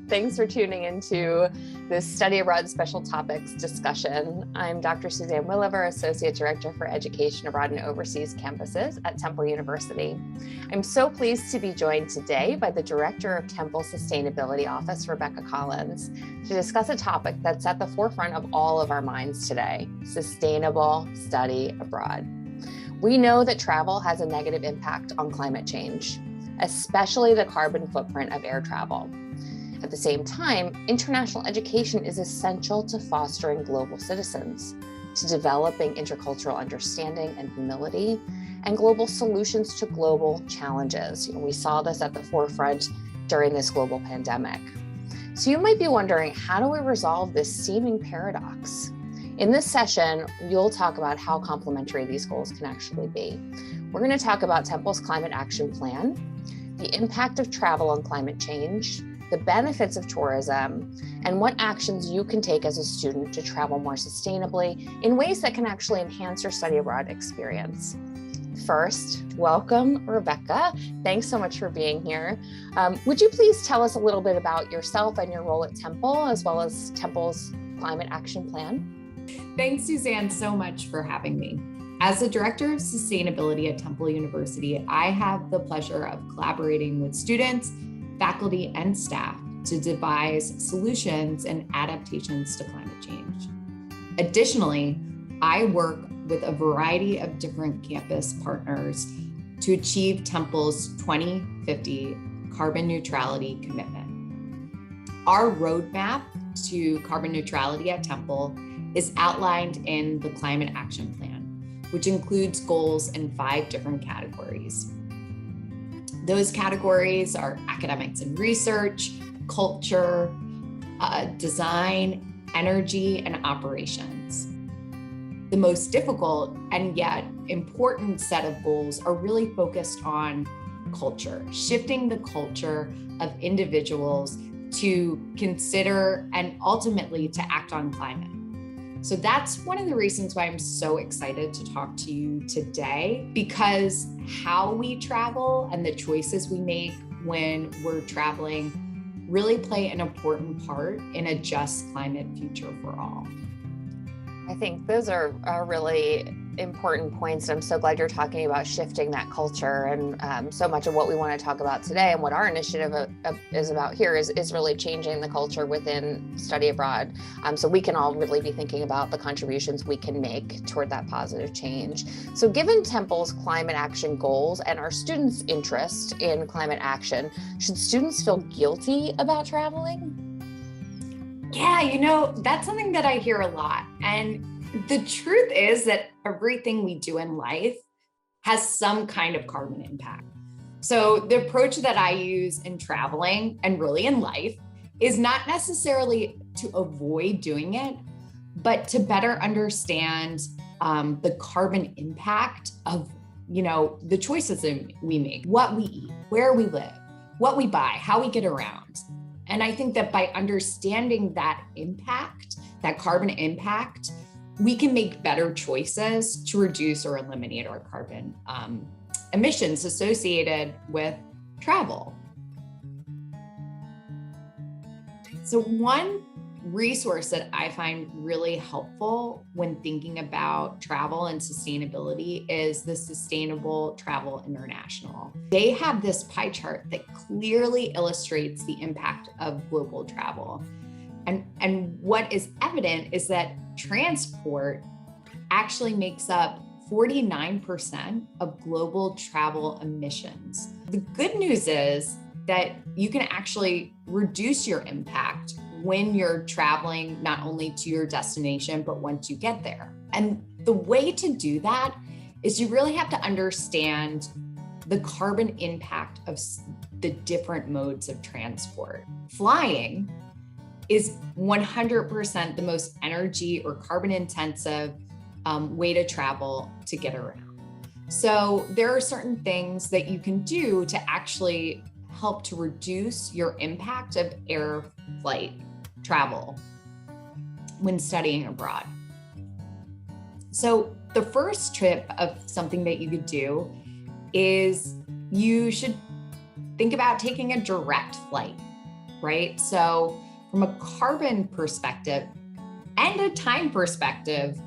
Thanks for tuning into this Study Abroad Special Topics discussion. I'm Dr. Suzanne Willever, Associate Director for Education Abroad and Overseas Campuses at Temple University. I'm so pleased to be joined today by the Director of Temple Sustainability Office, Rebecca Collins, to discuss a topic that's at the forefront of all of our minds today: sustainable study abroad. We know that travel has a negative impact on climate change, especially the carbon footprint of air travel. At the same time, international education is essential to fostering global citizens, to developing intercultural understanding and humility, and global solutions to global challenges. We saw this at the forefront during this global pandemic. So you might be wondering, how do we resolve this seeming paradox? In this session, you'll talk about how complementary these goals can actually be. We're going to talk about Temple's Climate Action Plan, the impact of travel on climate change, the benefits of tourism, and what actions you can take as a student to travel more sustainably in ways that can actually enhance your study abroad experience. First, welcome, Rebecca. Thanks so much for being here. Would you please tell us a little bit about yourself and your role at Temple, as well as Temple's Climate Action Plan? Thanks, Suzanne, so much for having me. As the Director of Sustainability at Temple University, I have the pleasure of collaborating with students, faculty, and staff to devise solutions and adaptations to climate change. Additionally, I work with a variety of different campus partners to achieve Temple's 2050 carbon neutrality commitment. Our roadmap to carbon neutrality at Temple is outlined in the Climate Action Plan, which includes goals in 5 different categories. Those categories are academics and research, culture, design, energy, and operations. The most difficult and yet important set of goals are really focused on culture, shifting the culture of individuals to consider and ultimately to act on climate. So that's one of the reasons why I'm so excited to talk to you today, because how we travel and the choices we make when we're traveling really play an important part in a just climate future for all. I think those are really important points. I'm so glad you're talking about shifting that culture, and so much of what we want to talk about today and what our initiative is about here is really changing the culture within study abroad, so we can all really be thinking about the contributions we can make toward that positive change. So given Temple's climate action goals and our students' interest in climate action, should students feel guilty about traveling? Yeah, that's something that I hear a lot. And the truth is that everything we do in life has some kind of carbon impact. So the approach that I use in traveling and really in life is not necessarily to avoid doing it, but to better understand the carbon impact of, the choices that we make, what we eat, where we live, what we buy, how we get around. And I think that by understanding that impact, that carbon impact, we can make better choices to reduce or eliminate our carbon emissions associated with travel. So one resource that I find really helpful when thinking about travel and sustainability is the Sustainable Travel International. They have this pie chart that clearly illustrates the impact of global travel. And what is evident is that transport actually makes up 49% of global travel emissions. The good news is that you can actually reduce your impact when you're traveling, not only to your destination, but once you get there. And the way to do that is you really have to understand the carbon impact of the different modes of transport. Flying is 100% the most energy or carbon intensive way to travel to get around. So there are certain things that you can do to actually help to reduce your impact of air flight travel when studying abroad. So the first tip of something that you could do is you should think about taking a direct flight. right? So from a carbon perspective and a time perspective,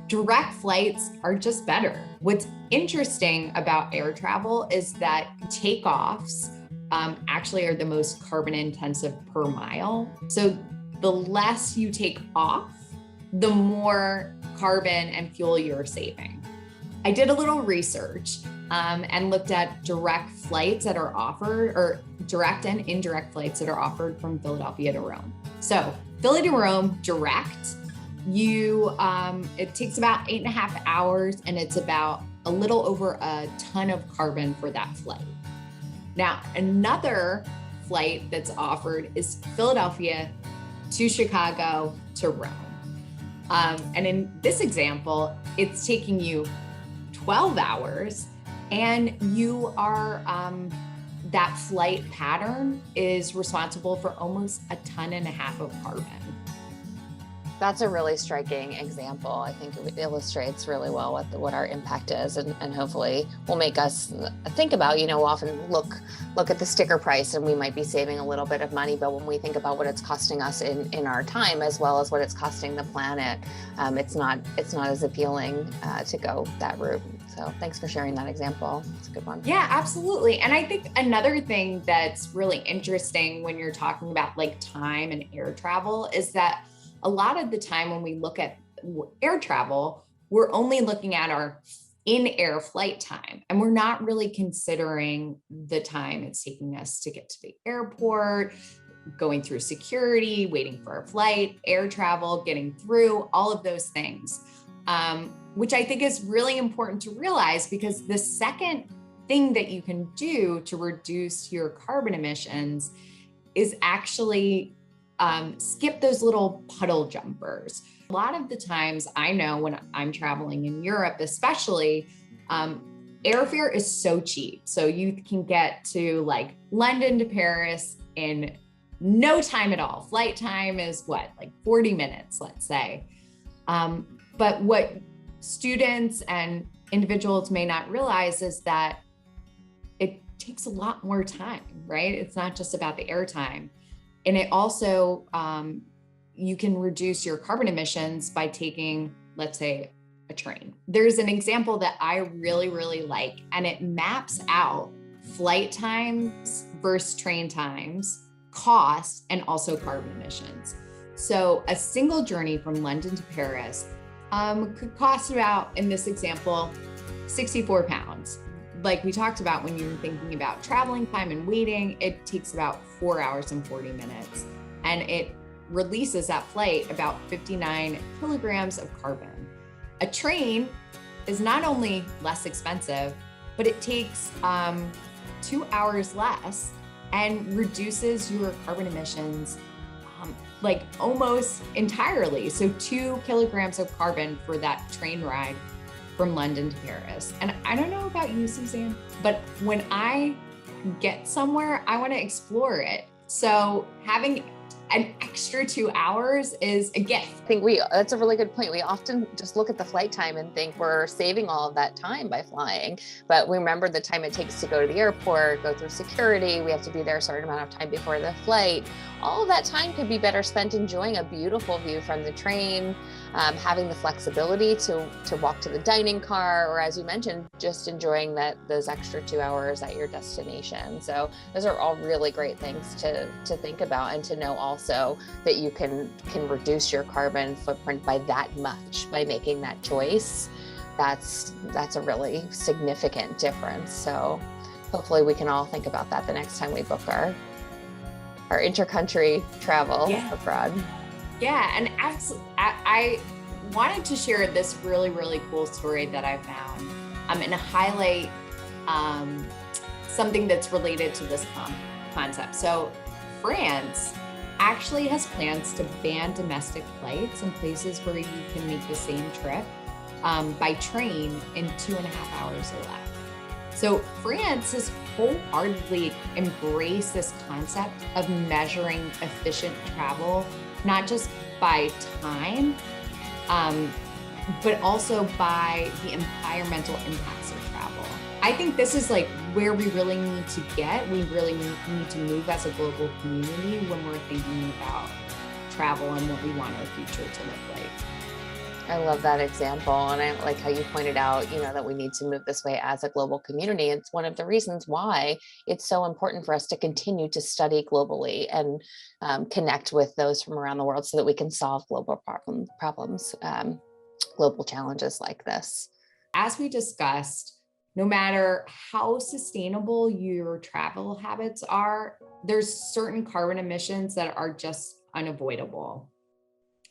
direct flights are just better. What's interesting about air travel is that takeoffs actually are the most carbon intensive per mile. So the less you take off, the more carbon and fuel you're saving. I did a little research and looked at direct flights that are offered, or direct and indirect flights that are offered from Philadelphia to Rome. So Philly to Rome direct, it takes about 8.5 hours, and it's about a little over a ton of carbon for that flight. Now, another flight that's offered is Philadelphia to Chicago to Rome. And in this example, it's taking you 12 hours, and you are, that flight pattern is responsible for almost 1.5 tons of carbon. That's a really striking example. I think it illustrates really well what our impact is, and hopefully will make us think about, often look at the sticker price and we might be saving a little bit of money, but when we think about what it's costing us in our time, as well as what it's costing the planet, it's not as appealing to go that route. So thanks for sharing that example. It's a good one. Yeah, absolutely. And I think another thing that's really interesting when you're talking about like time and air travel is that a lot of the time when we look at air travel, we're only looking at our in-air flight time, and we're not really considering the time it's taking us to get to the airport, going through security, waiting for our flight, air travel, getting through, all of those things, which I think is really important to realize, because the second thing that you can do to reduce your carbon emissions is actually skip those little puddle jumpers. A lot of the times, I know when I'm traveling in Europe, especially, airfare is so cheap. So you can get to like London to Paris in no time at all. Flight time is like 40 minutes, let's say. But what students and individuals may not realize is that it takes a lot more time, right? It's not just about the airtime. And it also, you can reduce your carbon emissions by taking, let's say, a train. There's an example that I really, really like, and it maps out flight times versus train times, cost, and also carbon emissions. So a single journey from London to Paris could cost about, in this example, 64 pounds. Like we talked about, when you're thinking about traveling time and waiting, it takes about 4 hours and 40 minutes. And it releases that flight about 59 kilograms of carbon. A train is not only less expensive, but it takes 2 hours less and reduces your carbon emissions like almost entirely. So 2 kilograms of carbon for that train ride from London to Paris. And I don't know about you, Suzanne, but when I get somewhere, I want to explore it. So having an extra 2 hours is a gift. I think that's a really good point. We often just look at the flight time and think we're saving all of that time by flying, but we remember the time it takes to go to the airport, go through security. We have to be there a certain amount of time before the flight. All of that time could be better spent enjoying a beautiful view from the train, having the flexibility to walk to the dining car, or as you mentioned, just enjoying those extra 2 hours at your destination. So those are all really great things to think about, and to know also that you can reduce your carbon footprint by that much by making that choice. That's a really significant difference. So hopefully we can all think about that the next time we book our intercountry travel abroad. Yeah, and I wanted to share this really, really cool story that I found and highlight something that's related to this concept. So France actually has plans to ban domestic flights in places where you can make the same trip by train in 2.5 hours or less. So France has wholeheartedly embraced this concept of measuring efficient travel, not just by time, but also by the environmental impacts of travel. I think this is like where we really need to get. We really need to move as a global community when we're thinking about travel and what we want our future to look like. I love that example. And I like how you pointed out, that we need to move this way as a global community. It's one of the reasons why it's so important for us to continue to study globally and connect with those from around the world so that we can solve global problems, global challenges like this. As we discussed, no matter how sustainable your travel habits are, there's certain carbon emissions that are just unavoidable.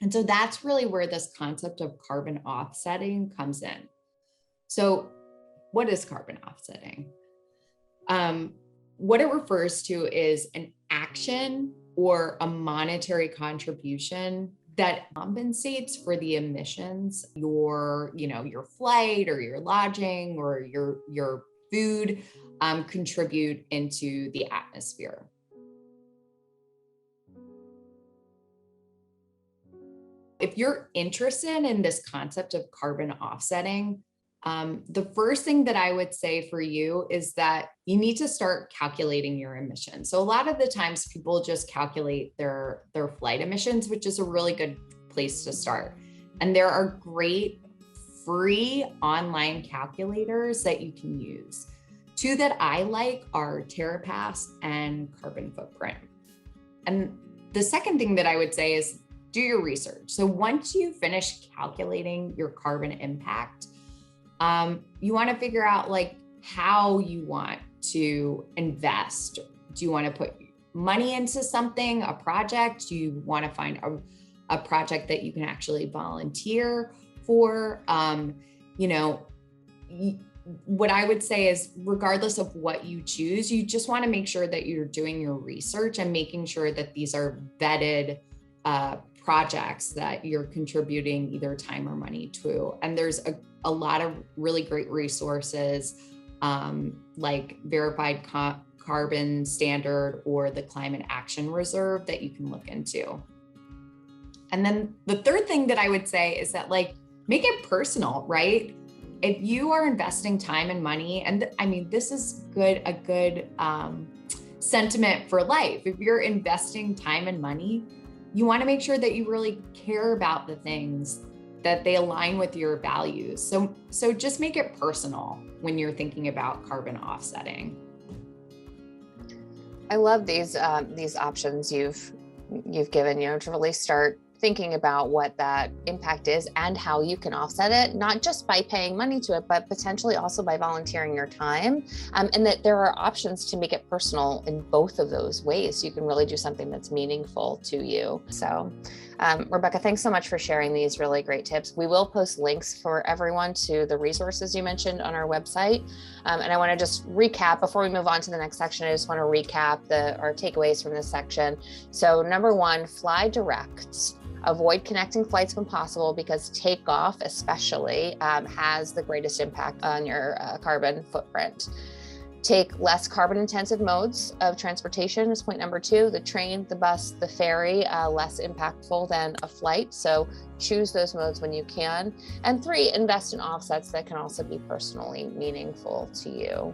And so that's really where this concept of carbon offsetting comes in. So what is carbon offsetting? What it refers to is an action or a monetary contribution that compensates for the emissions your flight or your lodging or your food contribute into the atmosphere. If you're interested in this concept of carbon offsetting, the first thing that I would say for you is that you need to start calculating your emissions. So a lot of the times people just calculate their flight emissions, which is a really good place to start. And there are great free online calculators that you can use. Two that I like are TerraPass and Carbon Footprint. And the second thing that I would say is do your research. So once you finish calculating your carbon impact, you want to figure out how you want to invest. Do you want to put money into something, a project? Do you want to find a project that you can actually volunteer for? What I would say is, regardless of what you choose, you just want to make sure that you're doing your research and making sure that these are vetted projects that you're contributing either time or money to. And there's a lot of really great resources like Verified Carbon Standard or the Climate Action Reserve that you can look into. And then the third thing that I would say is that make it personal, right? If you are investing time and money, and this is a good sentiment for life. If you're investing time and money, you want to make sure that you really care about the things that they align with your values. So just make it personal when you're thinking about carbon offsetting. I love these options you've given, to really start thinking about what that impact is and how you can offset it, not just by paying money to it, but potentially also by volunteering your time. And that there are options to make it personal in both of those ways. You can really do something that's meaningful to you. So Rebecca, thanks so much for sharing these really great tips. We will post links for everyone to the resources you mentioned on our website. And I want to just recap before we move on to the next section. I just want to recap our takeaways from this section. So number one, fly direct. Avoid connecting flights when possible, because takeoff especially has the greatest impact on your carbon footprint. Take less carbon intensive modes of transportation is point number two. The train, the bus, the ferry, less impactful than a flight. So choose those modes when you can. And three, invest in offsets that can also be personally meaningful to you.